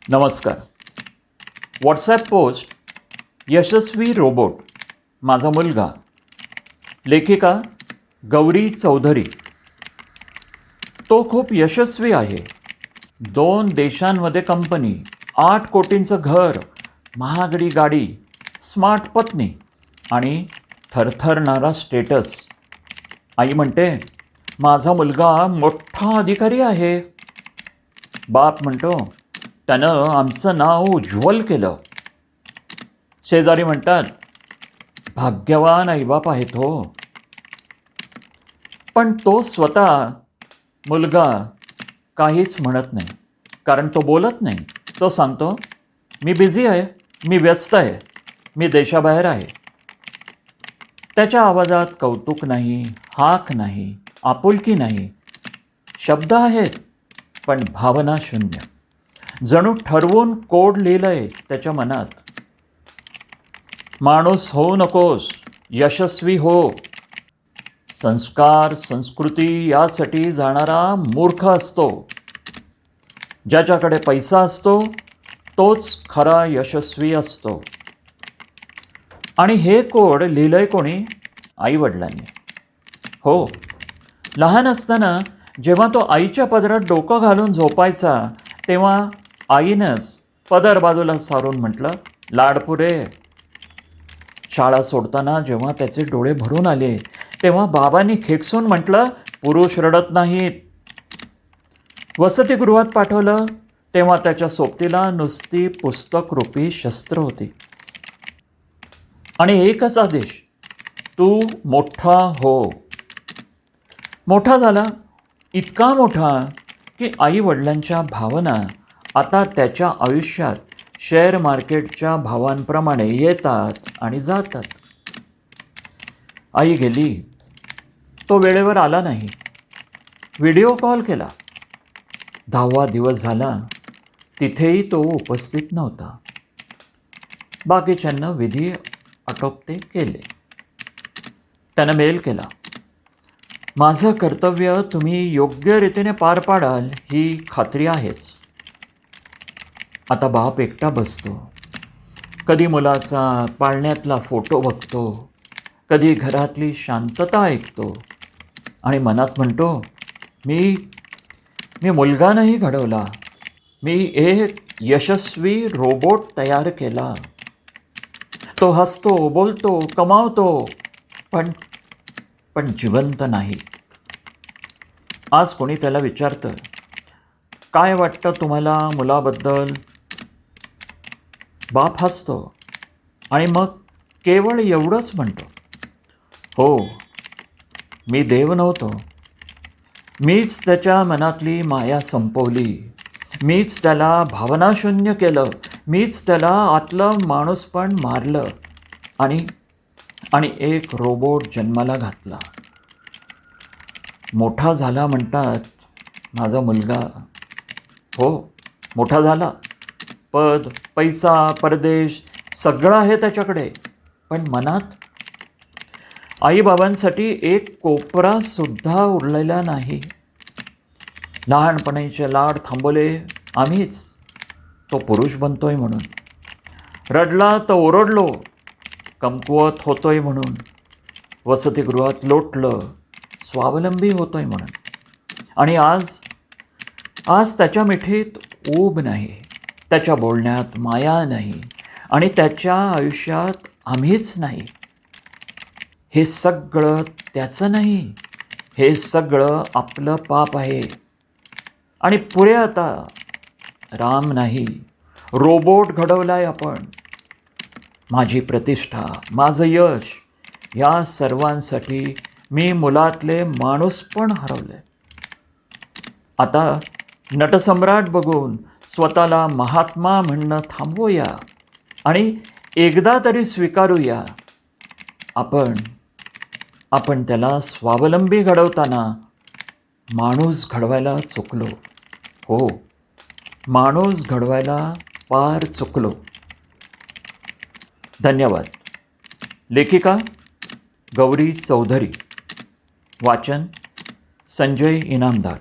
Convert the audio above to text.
नमस्कार. WhatsApp post यशस्वी robot माझा मुलगा. लेखिका गौरी चौधरी. तो खूप यशस्वी आहे. 2 देशांमध्ये कंपनी, 8 कोटींचं घर, महागडी गाडी, स्मार्ट पत्नी आणि थरथरणारा स्टेटस. आई म्हणते माझा मुलगा मोठा अधिकारी आहे. बाप म्हणतो त्यानं आमचं नाव उज्ज्वल केलं. शेजारी म्हणतात भाग्यवान आईबाप आहे तो. पण तो स्वतः मुलगा काहीच म्हणत नाही, कारण तो बोलत नाही. तो सांगतो मी बिझी आहे, मी व्यस्त आहे, मी देशाबाहेर आहे. त्याच्या आवाजात कौतुक नाही, हाक नाही, आपुलकी नाही. शब्द आहेत पण भावना शून्य. जणू ठरवून कोड लिहिलंय त्याच्या मनात. माणूस होऊ नकोस, यशस्वी हो. संस्कार संस्कृती यासाठी जाणारा मूर्ख असतो. ज्याच्याकडे पैसा असतो तोच खरा यशस्वी असतो. आणि हे कोड लिहिलंय कोणी? आईवडिलांनी. हो, लहान असताना जेव्हा तो आईच्या पदरात डोकं घालून झोपायचा तेव्हा आईनंच पदर बाजूला सारून म्हटलं लाडपुरे. शाळा सोडताना जेव्हा त्याचे डोळे भरून आले तेव्हा बाबांनी खेकसून म्हटलं पुरुष रडत नाहीत. वसतिगृहात पाठवलं तेव्हा त्याच्या सोबतीला नुसती पुस्तकरूपी शस्त्र होती आणि एकच आदेश, तू मोठा हो. मोठा झाला, इतका मोठा की आई वडिलांच्या भावना आता त्याच्या आयुष्यात शेअर मार्केटच्या भावांप्रमाणे येतात आणि जातात. आई गेली, तो वेळेवर आला नाही. व्हिडिओ कॉल केला, 10वा दिवस झाला, तिथेही तो उपस्थित नव्हता. बाकीच्यांना विधी आटोपते केले. त्यानं मेल केला, माझं कर्तव्य तुम्ही योग्य रीतीने पार पाडाल ही खात्री आहेच. आता बाप एकटा बसतो. कधी मुलाचा पाळण्यातला फोटो बघतो, कधी घरातली शांतता ऐकतो आणि मनात म्हणतो मी मुलगा नाही घडवला, मी एक यशस्वी रोबोट तयार केला. तो हसतो, बोलतो, कमावतो, पण जिवंत नाही. आज कोणी त्याला विचारतं काय वाटतं तुम्हाला मुलाबद्दल? बाप हसतो आणि मग केवळ एवढंच म्हणतो, हो, मी देव नव्हतो. मीच त्याच्या मनातली माया संपवली. मीच त्याला भावनाशून्य केलं. मीच त्याला आतलं माणूसपण मारलं आणि एक रोबोट जन्माला घातला. मोठा झाला म्हणतात माझा मुलगा. हो, मोठा झाला. पद, पैसा, परदेश सगळं आहे त्याच्याकडे, पण मनात आईबाबांसाठी एक कोपरासुद्धा उरलेला नाही. लहानपणीचे लाड थांबवले आम्हीच, तो पुरुष बनतोय म्हणून. रडला तर ओरडलो, कमकुवत होतोय म्हणून. वसतिगृहात लोटलं, स्वावलंबी होतोय म्हणून. आणि आज त्याच्या मिठीत ऊब नाही, त्याच्या बोलण्यात माया नाही आणि त्याच्या आयुष्यात आम्हीच नाही. हे सगळं त्याचं नाही, हे सगळं आपलं पाप आहे. आणि पुढे आता राम नाही, रोबोट घडवलाय आपण. माझी प्रतिष्ठा, माझं यश या सर्वांसाठी मी मुलातले माणूसपण हरवले. आता नटसम्राट बघून स्वतःला महात्मा म्हणणं थांबवूया आणि एकदा तरी स्वीकारूया आपण त्याला स्वावलंबी घडवताना माणूस घडवायला चुकलो. हो, माणूस घडवायला पार चुकलो. धन्यवाद. लेखिका गौरी चौधरी. वाचन संजय इनामदार.